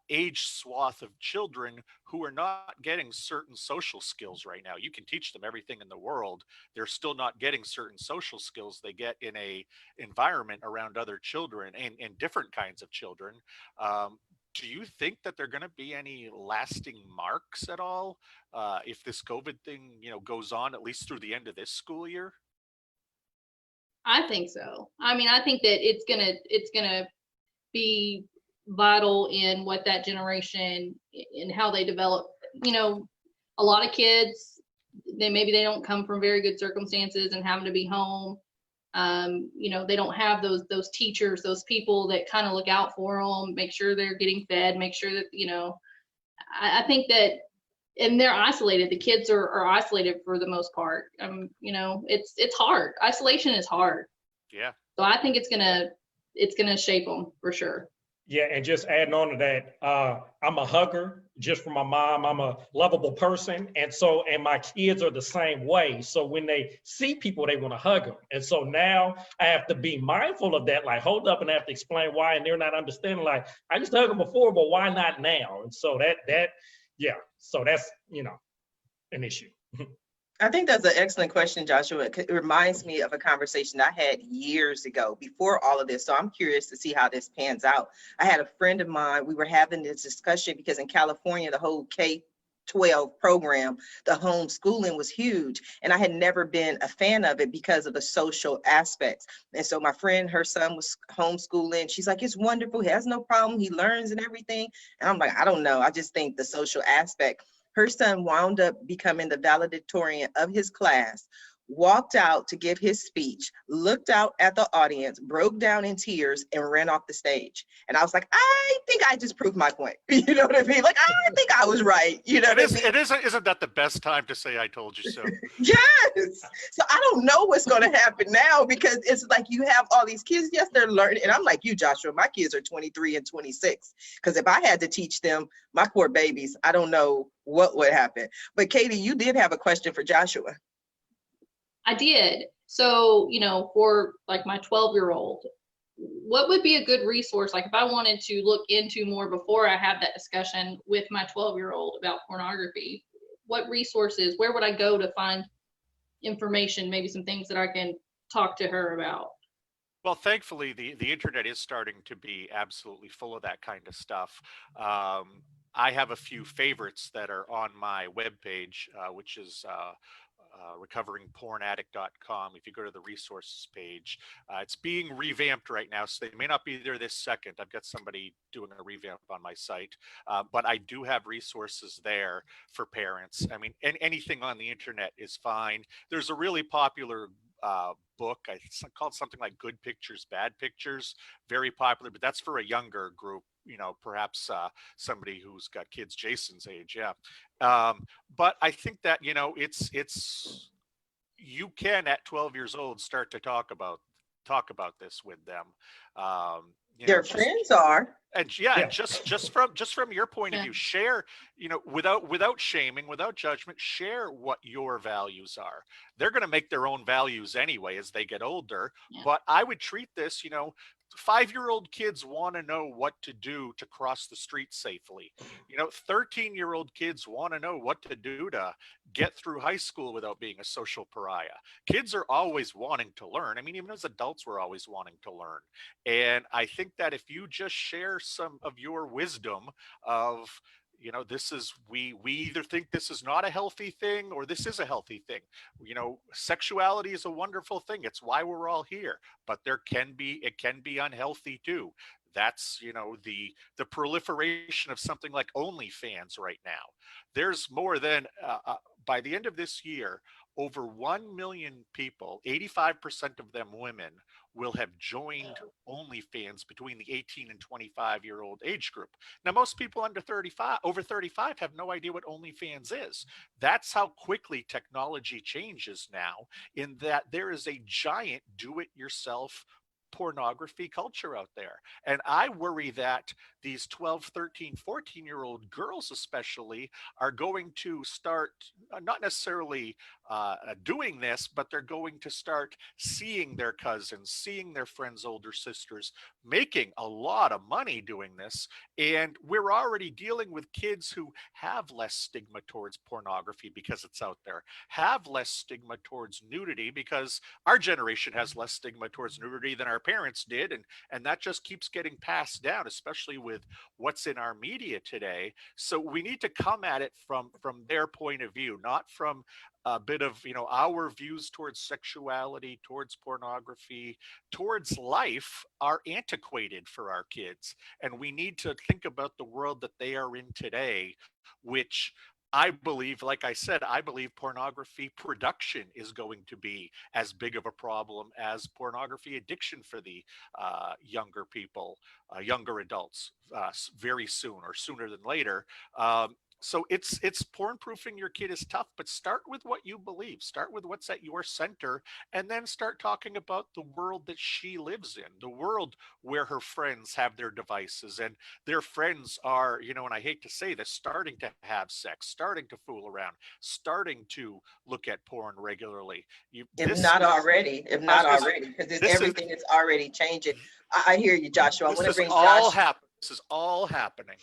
age swath of children who are not getting certain social skills right now? You can teach them everything in the world, they're still not getting certain social skills they get in a environment around other children and different kinds of children. Do you think that there are going to be any lasting marks at all if this COVID thing, goes on at least through the end of this school year? I think so. I mean, I think that it's gonna be vital in what that generation and how they develop. A lot of kids, maybe they don't come from very good circumstances and having to be home. They don't have those teachers, those people that kind of look out for them, make sure they're getting fed, make sure that, I think that, and they're isolated. The kids are isolated for the most part. It's hard. Isolation is hard. Yeah. So I think it's gonna shape them for sure. Yeah, and just adding on to that, I'm a hugger just from my mom. I'm a lovable person. And my kids are the same way. So when they see people, they want to hug them. And so now I have to be mindful of that, like hold up, and I have to explain why, and they're not understanding, like, I used to hug them before, but why not now? And so so that's, an issue. I think that's an excellent question, Joshua. It reminds me of a conversation I had years ago before all of this. So I'm curious to see how this pans out. I had a friend of mine, we were having this discussion because in California, the whole K-12 program, the homeschooling was huge. And I had never been a fan of it because of the social aspects. And so my friend, her son was homeschooling. She's like, it's wonderful. He has no problem. He learns and everything. And I'm like, I don't know. I just think the social aspect. Her son wound up becoming the valedictorian of his class, walked out to give his speech, looked out at the audience, broke down in tears, and ran off the stage. And I was like, I think I just proved my point. You know what I mean? Like, I think I was right. You know what I mean? Isn't that the best time to say I told you so? Yes. So I don't know what's going to happen now because it's like you have all these kids. Yes, they're learning. And I'm like you, Joshua, my kids are 23 and 26. Because if I had to teach them, my poor babies, I don't know what would happen. But Katie, you did have a question for Joshua. I did. So, for like my 12-year-old, what would be a good resource? Like if I wanted to look into more before I have that discussion with my 12-year-old about pornography, what resources, where would I go to find information, maybe some things that I can talk to her about? Well, thankfully, the internet is starting to be absolutely full of that kind of stuff. I have a few favorites that are on my webpage, which is recoveringpornaddict.com. If you go to the resources page, it's being revamped right now, so they may not be there this second. I've got somebody doing a revamp on my site, but I do have resources there for parents. I mean, anything on the internet is fine. There's a really popular book. It's called something like Good Pictures, Bad Pictures, very popular, but that's for a younger group, perhaps somebody who's got kids Jason's age. Yeah. But I think that, you can at 12 years old start to talk about this with them. Their friends are. And yeah, Yeah. and just from your point of Yeah. view, share, without shaming, without judgment, share what your values are. They're going to make their own values anyway as they get older. Yeah. But I would treat this, 5-year-old kids want to know what to do to cross the street safely. 13-year-old kids want to know what to do to get through high school without being a social pariah. Kids are always wanting to learn. I mean, even as adults, we're always wanting to learn. And I think that if you just share some of your wisdom of, we either think this is not a healthy thing or this is a healthy thing. Sexuality is a wonderful thing. It's why we're all here, but it can be unhealthy too. That's, the proliferation of something like OnlyFans right now. There's more than, by the end of this year, over 1 million people, 85% of them women, will have joined OnlyFans between the 18 and 25-year-old age group. Now, most people over 35 have no idea what OnlyFans is. That's how quickly technology changes now, in that there is a giant do-it-yourself pornography culture out there. And I worry that these 12, 13, 14-year-old girls especially are going to start not necessarily doing this, but they're going to start seeing their cousins, seeing their friends' older sisters making a lot of money doing this. And we're already dealing with kids who have less stigma towards pornography because it's out there, have less stigma towards nudity because our generation has less stigma towards nudity than our parents did. And that just keeps getting passed down, especially with what's in our media today. So we need to come at it from their point of view, not from a bit of, our views towards sexuality, towards pornography, towards life are antiquated for our kids. And we need to think about the world that they are in today, which I believe, like I said, I believe pornography production is going to be as big of a problem as pornography addiction for the younger people, younger adults, very soon or sooner than later. So it's porn proofing your kid is tough, but start with what you believe. Start with what's at your center, and then start talking about the world that she lives in, the world where her friends have their devices and their friends are, and I hate to say this, starting to have sex, starting to fool around, starting to look at porn regularly. If not already, because everything is already changing. I hear you, Joshua. I want to bring Josh. This is all happening.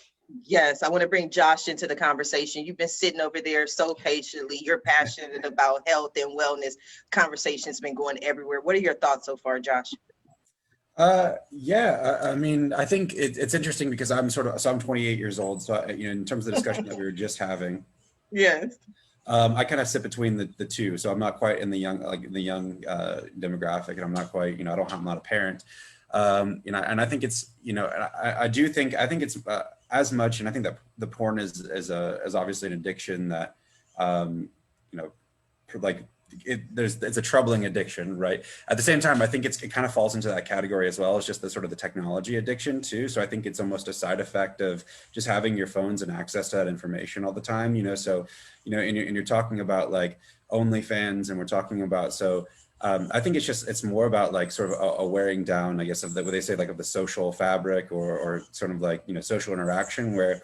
Yes, I want to bring Josh into the conversation. You've been sitting over there so patiently. You're passionate about health and wellness. Conversation's been going everywhere. What are your thoughts so far, Josh? Yeah, I mean, I think it's interesting because I'm 28 years old. So, in terms of the discussion that we were just having, yes, I kind of sit between the two. So I'm not quite in the young, demographic, and I'm not quite, I'm not a parent. And I think it's, I think it's as much, and I think that the porn is obviously an addiction that, it's a troubling addiction, right? At the same time, I think it kind of falls into that category as well as just the sort of the technology addiction too. So I think it's almost a side effect of just having your phones and access to that information all the time, so, and you're talking about like OnlyFans, and we're talking about, I think it's more about like sort of a wearing down, I guess, of what they say, like of the social fabric or sort of like, social interaction where,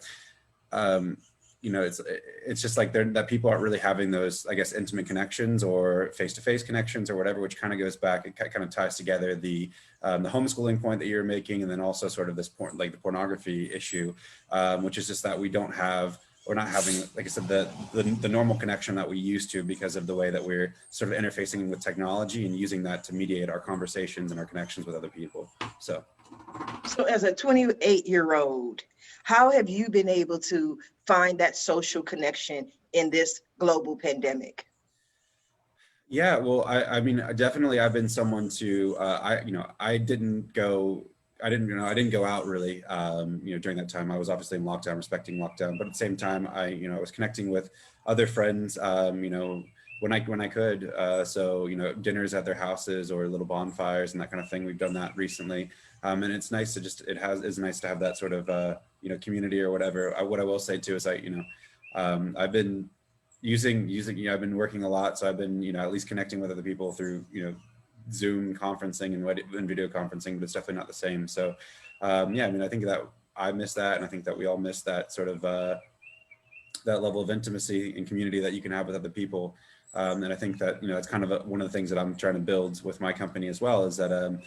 it's just like that people aren't really having those, I guess, intimate connections or face-to-face connections or whatever, which kind of goes back, it kind of ties together the homeschooling point that you're making, and then also sort of this point, like the pornography issue, which is just that we're not having, like I said, the normal connection that we used to because of the way that we're sort of interfacing with technology and using that to mediate our conversations and our connections with other people. So So as a 28-year-old, how have you been able to find that social connection in this global pandemic? Yeah, well, I mean, definitely, I've been someone to, I didn't go out really, during that time. I was obviously in lockdown, respecting lockdown, but at the same time, I was connecting with other friends, when I could. So, dinners at their houses or little bonfires and that kind of thing. We've done that recently. And it's nice to it's nice to have that sort of, community or whatever. What I will say too is I've been I've been working a lot, so I've been at least connecting with other people through Zoom conferencing and video conferencing, but it's definitely not the same. So yeah, I mean, I think that I miss that, and I think that we all miss that sort of that level of intimacy and community that you can have with other people. And I think that it's kind of one of the things that I'm trying to build with my company as well, is that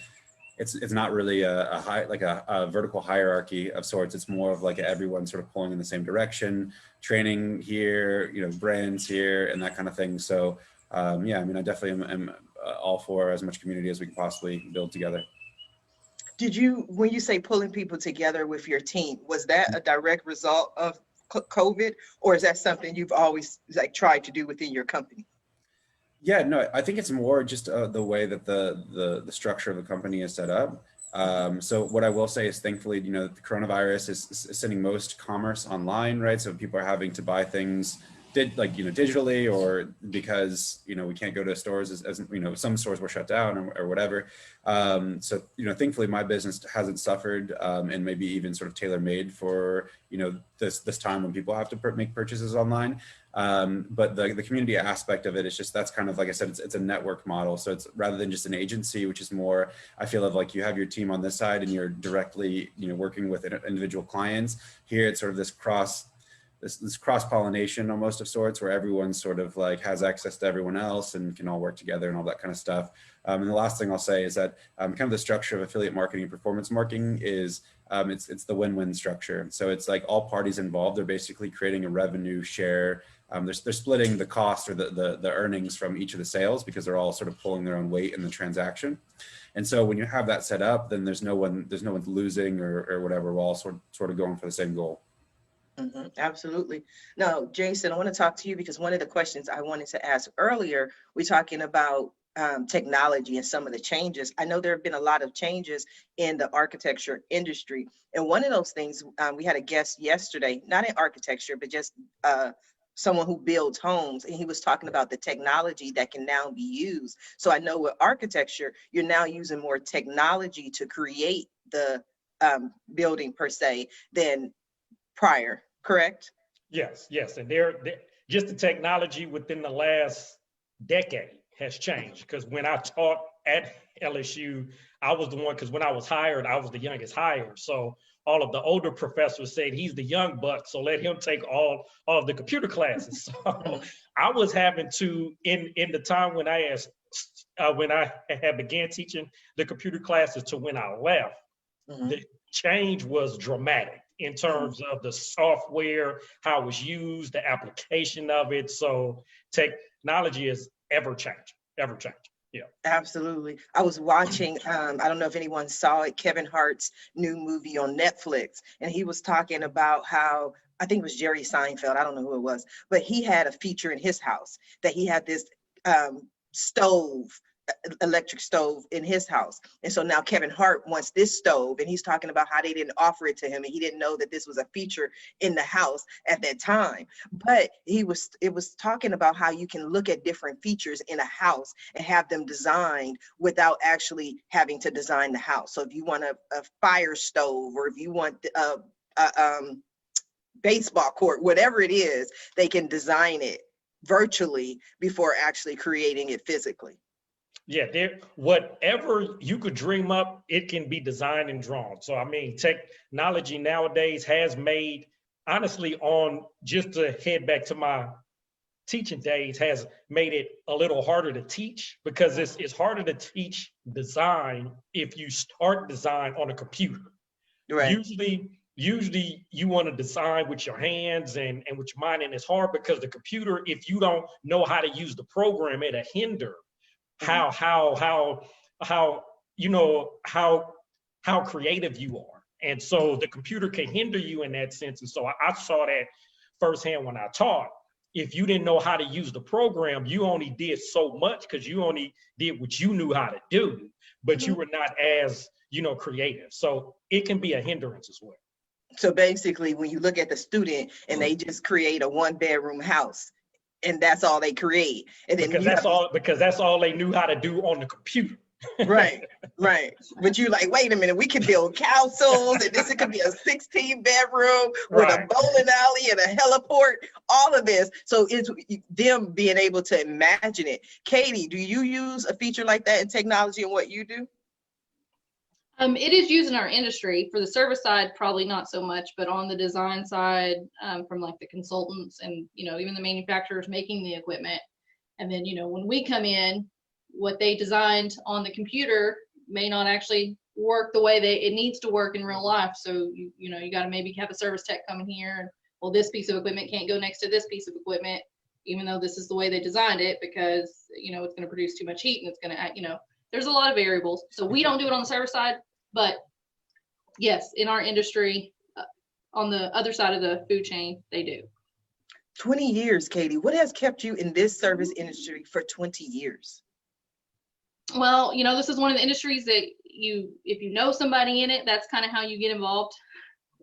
it's not really a vertical hierarchy of sorts. It's more of like everyone sort of pulling in the same direction, training here, brands here, and that kind of thing. So yeah, I mean, I definitely am all for as much community as we can possibly build together. When you say pulling people together with your team, was that a direct result of COVID, or is that something you've always tried to do within your company? Yeah, no, I think it's more just the way that the structure of the company is set up. So what I will say is, thankfully, the coronavirus is sending most commerce online, right? So people are having to buy things digitally, or because we can't go to stores as some stores were shut down or whatever. So thankfully my business hasn't suffered, and maybe even sort of tailor made for this time when people have to make purchases online. But the community aspect of it is just, that's kind of, like I said, it's a network model. So it's rather than just an agency, which is more, I feel, of like you have your team on this side and you're directly working with individual clients. Here it's sort of this cross-pollination almost of sorts, where everyone sort of like has access to everyone else and can all work together and all that kind of stuff. And the last thing I'll say is that kind of the structure of affiliate marketing and performance marketing is it's the win-win structure. So it's like all parties involved are basically creating a revenue share. They're splitting the cost or the earnings from each of the sales, because they're all sort of pulling their own weight in the transaction. And so when you have that set up, then there's no one losing or whatever. We're all sort of going for the same goal. Mm-hmm, absolutely. Now, Jason, I want to talk to you because one of the questions I wanted to ask earlier, we're talking about technology and some of the changes. I know there have been a lot of changes in the architecture industry. And one of those things, we had a guest yesterday, not in architecture, but just someone who builds homes. And he was talking about the technology that can now be used. So I know with architecture, you're now using more technology to create the building per se than prior, correct? Yes, yes. And they're just the technology within the last decade has changed. Because when I taught at LSU, I was the one, because when I was hired, I was the youngest hired. So all of the older professors said, he's the young buck, so let him take all of the computer classes. So I was having to, in the time when I had began teaching the computer classes to when I left, the change was dramatic in terms of the software, how it was used, the application of it. So technology is ever changing. Yeah. Absolutely. I was watching, I don't know if anyone saw it, Kevin Hart's new movie on Netflix, and he was talking about how, I think it was Jerry Seinfeld, I don't know who it was, but he had a feature in his house that he had this electric stove in his house. And so now Kevin Hart wants this stove, and he's talking about how they didn't offer it to him, and he didn't know that this was a feature in the house at that time. But it was talking about how you can look at different features in a house and have them designed without actually having to design the house. So if you want a fire stove, or if you want a baseball court, whatever it is, they can design it virtually before actually creating it physically. Yeah, whatever you could dream up, it can be designed and drawn. So, I mean, technology nowadays has made, honestly, just to head back to my teaching days, has made it a little harder to teach, because it's harder to teach design if you start design on a computer. Right. Usually you want to design with your hands and with your mind, and it's hard because the computer, if you don't know how to use the program, it'll hinder how how creative you are. And so the computer can hinder you in that sense. And so I saw that firsthand when I taught. If you didn't know how to use the program, you only did so much because you only did what you knew how to do, but you were not as, creative. So it can be a hindrance as well. So basically, when you look at the student and they just create a 1-bedroom house and that's all they create. And then because that's all they knew how to do on the computer. Right. But you like, wait a minute, we could build castles and this could be a 16-bedroom with a bowling alley and a heliport, all of this. So it's them being able to imagine it. Katie, do you use a feature like that in technology and what you do? It is used in our industry. For the service side, probably not so much, but on the design side, from like the consultants and, even the manufacturers making the equipment. And then, when we come in, what they designed on the computer may not actually work the way it needs to work in real life. So, you got to maybe have a service tech come in here and, well, this piece of equipment can't go next to this piece of equipment, even though this is the way they designed it, because, it's going to produce too much heat and it's going to, there's a lot of variables. So we don't do it on the service side, but yes, in our industry, on the other side of the food chain, they do. 20 years, Katie. What has kept you in this service industry for 20 years? Well, this is one of the industries that if you know somebody in it, that's kind of how you get involved,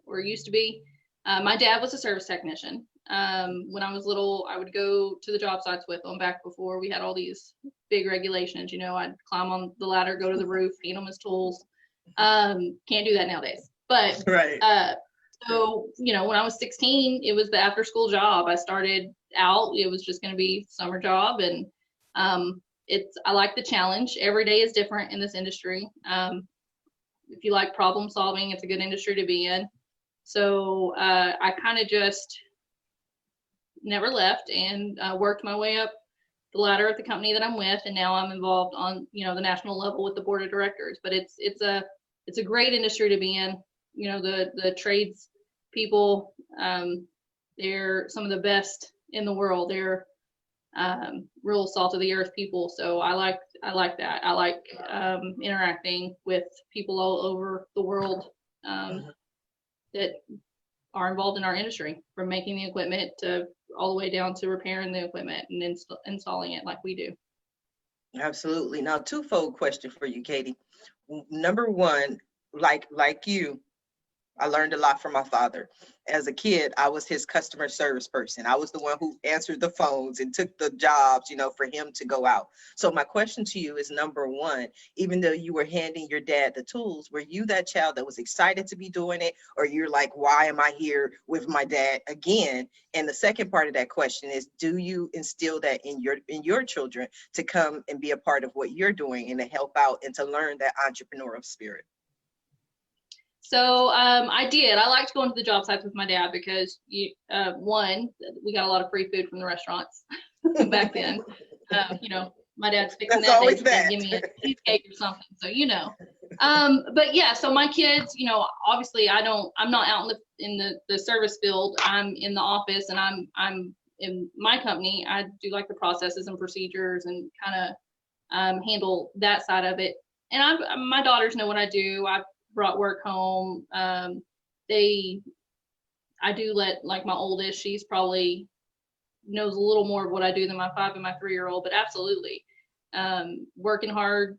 or used to be. My dad was a service technician. When I was little, I would go to the job sites with them back before we had all these big regulations. I'd climb on the ladder, go to the roof, hand him his tools. Can't do that nowadays. But so, when I was 16, it was the after school job. I started out, it was just going to be summer job. And I like the challenge. Every day is different in this industry. If you like problem solving, it's a good industry to be in. So I kind of just never left and worked my way up the ladder at the company that I'm with. And now I'm involved on, the national level with the board of directors. But it's a great industry to be in. The trades people, they're some of the best in the world. They're real salt of the earth people. So I like that. I like interacting with people all over the world that are involved in our industry, from making the equipment to all the way down to repairing the equipment and installing it like we do. Absolutely. Now, twofold question for you, Katie. Number one, like you, I learned a lot from my father. As a kid, I was his customer service person. I was the one who answered the phones and took the jobs, for him to go out. So my question to you is, number one, even though you were handing your dad the tools, were you that child that was excited to be doing it? Or you're like, why am I here with my dad again? And the second part of that question is, do you instill that in your children to come and be a part of what you're doing and to help out and to learn that entrepreneurial spirit? So I did. I liked going to the job sites with my dad because one, we got a lot of free food from the restaurants back then. My dad's fixing That's always that. Give me a cheesecake or something. So but yeah. So my kids, obviously I'm not out in the service field. I'm in the office, and I'm in my company. I do like the processes and procedures and kind of handle that side of it. And my daughters know what I do. I've brought work home. I do let, like, my oldest, she's probably knows a little more of what I do than my 5 and my 3-year-old, but absolutely working hard.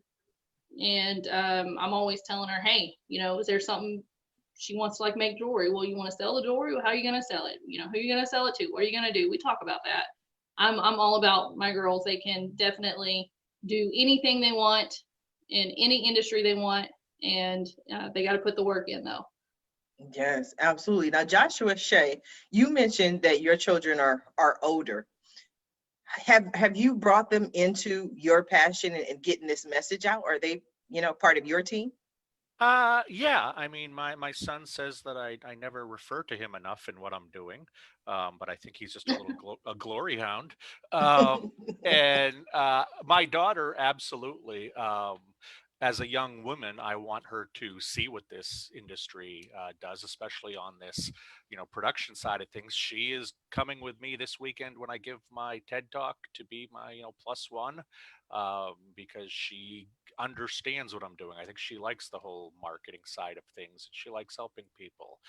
And I'm always telling her, hey, is there something she wants to, like, make jewelry? Well, you want to sell the jewelry? Well, how are you going to sell it? Who are you going to sell it to? What are you going to do? We talk about that. I'm all about my girls. They can definitely do anything they want in any industry they want. And they got to put the work in, though. Yes, absolutely. Now, Joshua, Shea, you mentioned that your children are older. Have you brought them into your passion and getting this message out? Are they, part of your team? Yeah. I mean, my son says that I never refer to him enough in what I'm doing, but I think he's just a little a glory hound. And my daughter, absolutely. as a young woman, I want her to see what this industry does, especially on this, production side of things. She is coming with me this weekend when I give my TED talk to be my, plus one, because she understands what I'm doing. I think she likes the whole marketing side of things. She likes helping people.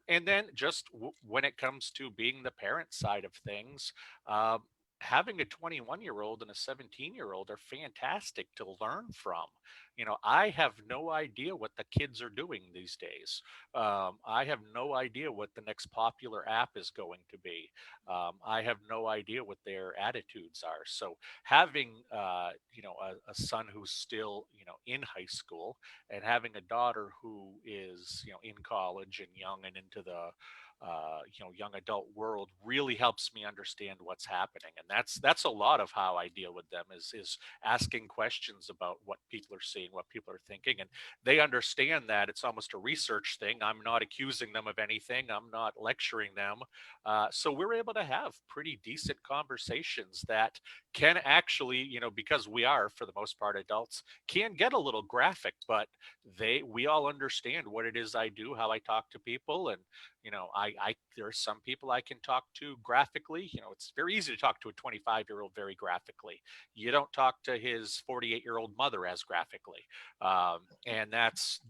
And then just when it comes to being the parent side of things, uh, having a 21-year-old and a 17-year-old are fantastic to learn from. I have no idea what the kids are doing these days. I have no idea what the next popular app is going to be. I have no idea what their attitudes are. So having, a son who's still, in high school, and having a daughter who is, in college and young and into the young adult world really helps me understand what's happening. And that's a lot of how I deal with them is asking questions about what people are seeing, what people are thinking, and they understand that it's almost a research thing. I'm not accusing them of anything, I'm not lecturing them. So we're able to have pretty decent conversations that can actually, because we are for the most part adults, can get a little graphic, but we all understand what it is I do, how I talk to people. And there are some people I can talk to graphically. It's very easy to talk to a 25-year-old very graphically. You don't talk to his 48-year-old mother as graphically. And that's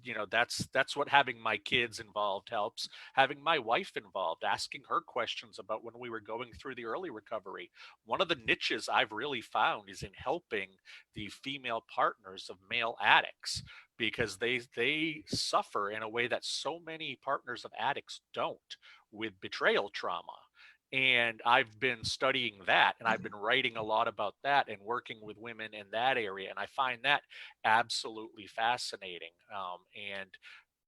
what having my kids involved helps. Having my wife involved, asking her questions about when we were going through the early recovery. One of the niches I've really found is in helping the female partners of male addicts, because they suffer in a way that so many partners of addicts don't, with betrayal trauma. And I've been studying that, and I've been writing a lot about that and working with women in that area, and I find that absolutely fascinating. And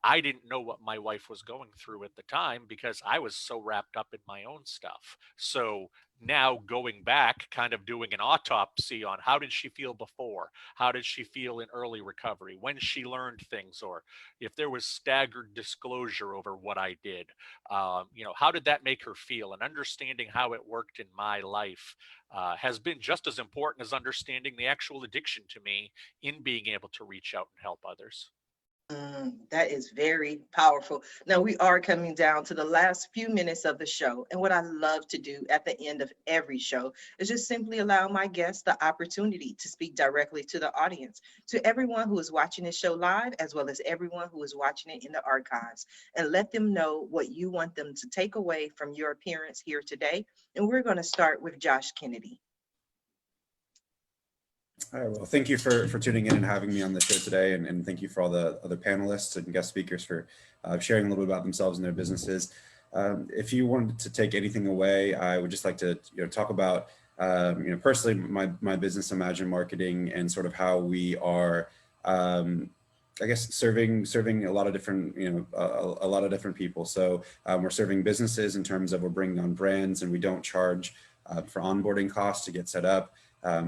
I didn't know what my wife was going through at the time because I was so wrapped up in my own stuff. So now going back, kind of doing an autopsy on how did she feel before? How did she feel in early recovery? When she learned things, or if there was staggered disclosure over what I did, how did that make her feel? And understanding how it worked in my life has been just as important as understanding the actual addiction to me in being able to reach out and help others. That is very powerful. Now, we are coming down to the last few minutes of the show. And what I love to do at the end of every show is just simply allow my guests the opportunity to speak directly to the audience, to everyone who is watching this show live, as well as everyone who is watching it in the archives, and let them know what you want them to take away from your appearance here today. And we're going to start with Josh Kennedy. All right, well, thank you for tuning in and having me on the show today, and thank you for all the other panelists and guest speakers for sharing a little bit about themselves and their businesses. If you wanted to take anything away, I would just like to talk about personally my business, Imagine Marketing, and sort of how we are I guess serving a lot of different a lot of different people. So we're serving businesses in terms of we're bringing on brands, and we don't charge for onboarding costs to get set up.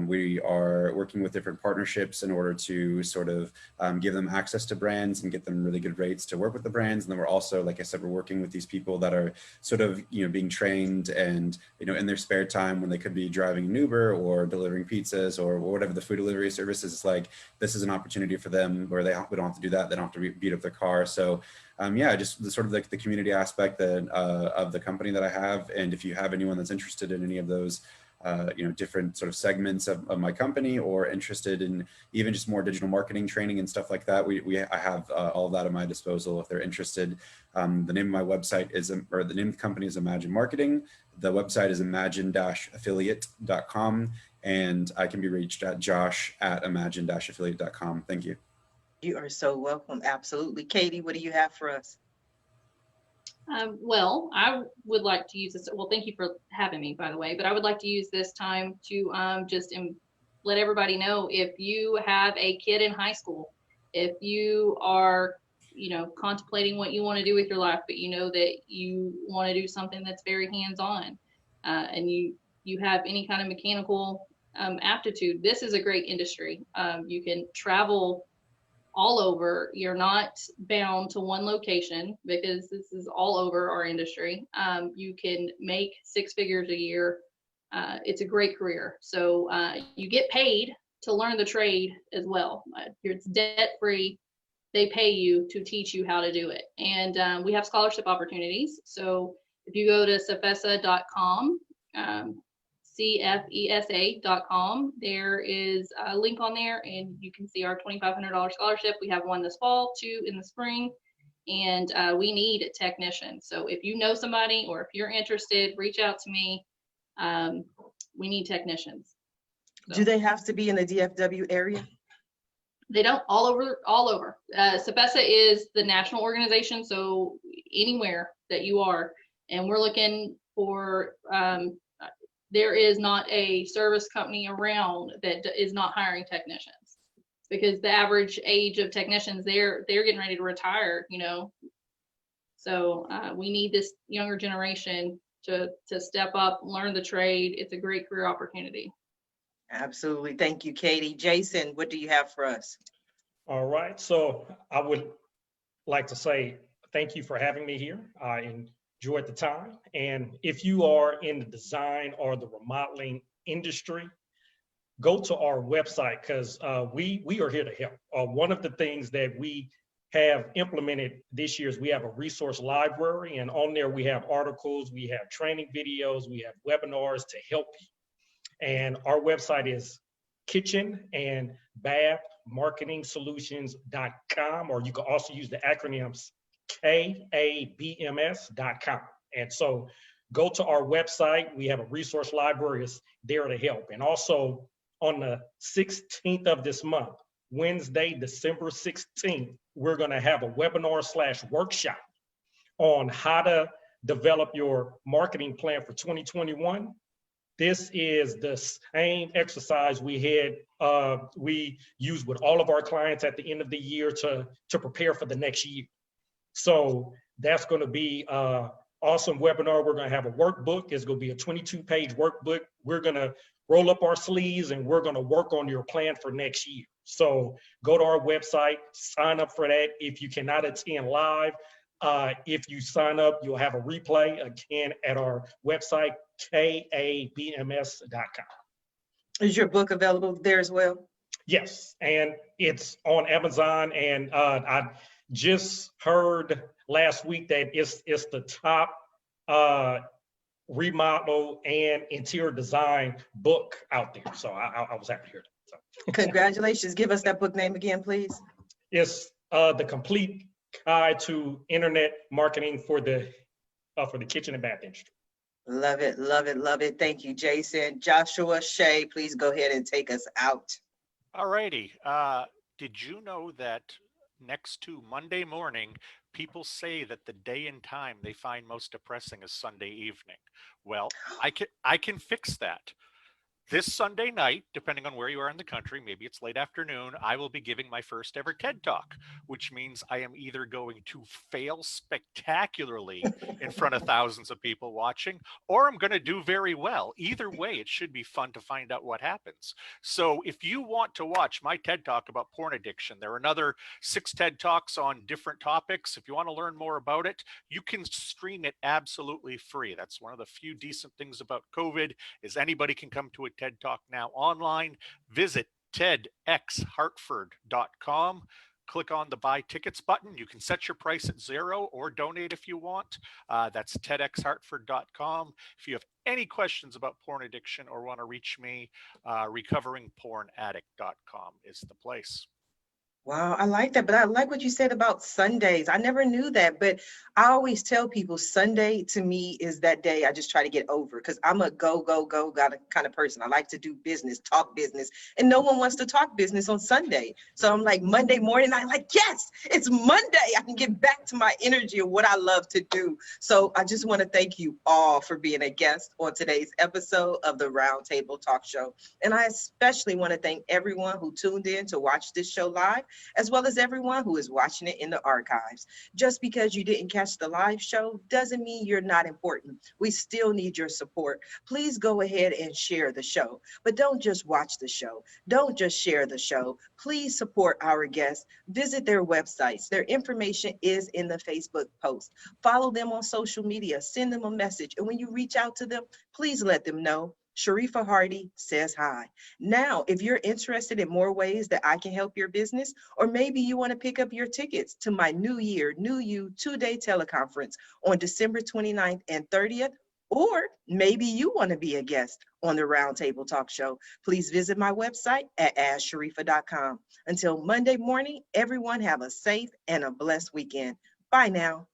We are working with different partnerships in order to sort of give them access to brands and get them really good rates to work with the brands. And then we're also, like I said, we're working with these people that are sort of, being trained and, in their spare time when they could be driving an Uber or delivering pizzas or whatever the food delivery service is. It's like, this is an opportunity for them where we don't have to do that. They don't have to beat up their car. So just the sort of the community aspect of the company that I have. And if you have anyone that's interested in any of those different sort of segments of my company, or interested in even just more digital marketing training and stuff like that, I have all of that at my disposal if they're interested. The name of my website or the name of the company is Imagine Marketing. The website is imagine-affiliate.com, and I can be reached at josh@imagine-affiliate.com. Thank you. You are so welcome. Absolutely. Katie, what do you have for us? Well, I would like to use this. Well, thank you for having me, by the way, but I would like to use this time to let everybody know, if you have a kid in high school, if you are, contemplating what you want to do with your life, but you know that you want to do something that's very hands-on, and you have any kind of mechanical aptitude, this is a great industry. You can travel all over. You're not bound to one location, because this is all over our industry. You can make 6 figures a year. It's a great career. So you get paid to learn the trade as well. It's debt free. They pay you to teach you how to do it. And we have scholarship opportunities. So if you go to cefesa.com, cfesa.com, there is a link on there and you can see our $2,500 scholarship. We have one this fall, 2 in the spring, and we need technicians. So if you know somebody or if you're interested, reach out to me. We need technicians. So. Do they have to be in the DFW area? They don't, all over. CEPESA is the national organization, so anywhere that you are, and we're looking for, there is not a service company around that is not hiring technicians, because the average age of technicians, they're getting ready to retire, you know. So we need this younger generation to step up, learn the trade. It's a great career opportunity. Absolutely. Thank you, Katie. Jason, what do you have for us? All right. So I would like to say thank you for having me here. I enjoyed the time. And if you are in the design or the remodeling industry, go to our website, because we are here to help. One of the things that we have implemented this year is we have a resource library, and on there we have articles, we have training videos, we have webinars to help you. And our website is kitchenandbathmarketingsolutions.com, or you can also use the acronyms KABMS.com. And so go to our website. We have a resource library is there to help. And also on the 16th of this month, Wednesday, December 16th, we're going to have a webinar/workshop on how to develop your marketing plan for 2021. This is the same exercise we use with all of our clients at the end of the year to prepare for the next year. So that's going to be an awesome webinar. We're going to have a workbook. It's going to be a 22-page workbook. We're going to roll up our sleeves and we're going to work on your plan for next year. So go to our website, sign up for that. If you cannot attend live, if you sign up, you'll have a replay again at our website, KABMS.com. Is your book available there as well? Yes, and it's on Amazon. And I just heard last week that it's the top remodel and interior design book out there. So I was happy to hear that. So. Congratulations. Give us that book name again, please. It's the complete guide to internet marketing for the kitchen and bath industry. Love it, love it, love it. Thank you, Jason. Joshua, Shea, please go ahead and take us out. All righty. Did you know that next to Monday morning, people say that the day and time they find most depressing is Sunday evening? Well, I can fix that. This Sunday night, depending on where you are in the country, maybe it's late afternoon, I will be giving my first ever TED Talk, which means I am either going to fail spectacularly in front of thousands of people watching, or I'm going to do very well. Either way, it should be fun to find out what happens. So if you want to watch my TED Talk about porn addiction, there are another 6 TED Talks on different topics. If you want to learn more about it, you can stream it absolutely free. That's one of the few decent things about COVID, is anybody can come to a TED Talk now online. Visit tedxhartford.com. Click on the buy tickets button. You can set your price at $0 or donate if you want. That's tedxhartford.com. If you have any questions about porn addiction or want to reach me, recoveringpornaddict.com is the place. Wow, I like that, but I like what you said about Sundays. I never knew that, but I always tell people Sunday to me is that day I just try to get over, because I'm a go kind of person. I like to do business, talk business, and no one wants to talk business on Sunday. So I'm like, Monday morning, I'm like, yes, it's Monday. I can get back to my energy of what I love to do. So I just want to thank you all for being a guest on today's episode of the Roundtable Talk Show. And I especially want to thank everyone who tuned in to watch this show live, as well as everyone who is watching it in the archives. Just because you didn't catch the live show doesn't mean you're not important. We still need your support. Please go ahead and share the show, but don't just watch the show. Don't just share the show. Please support our guests. Visit their websites. Their information is in the Facebook post. Follow them on social media. Send them a message. And when you reach out to them, please let them know Sharifa Hardy says hi. Now, if you're interested in more ways that I can help your business, or maybe you want to pick up your tickets to my New Year, New You 2-day teleconference on December 29th and 30th, or maybe you want to be a guest on the Roundtable Talk Show, please visit my website at asksharifa.com. Until Monday morning, everyone have a safe and a blessed weekend. Bye now.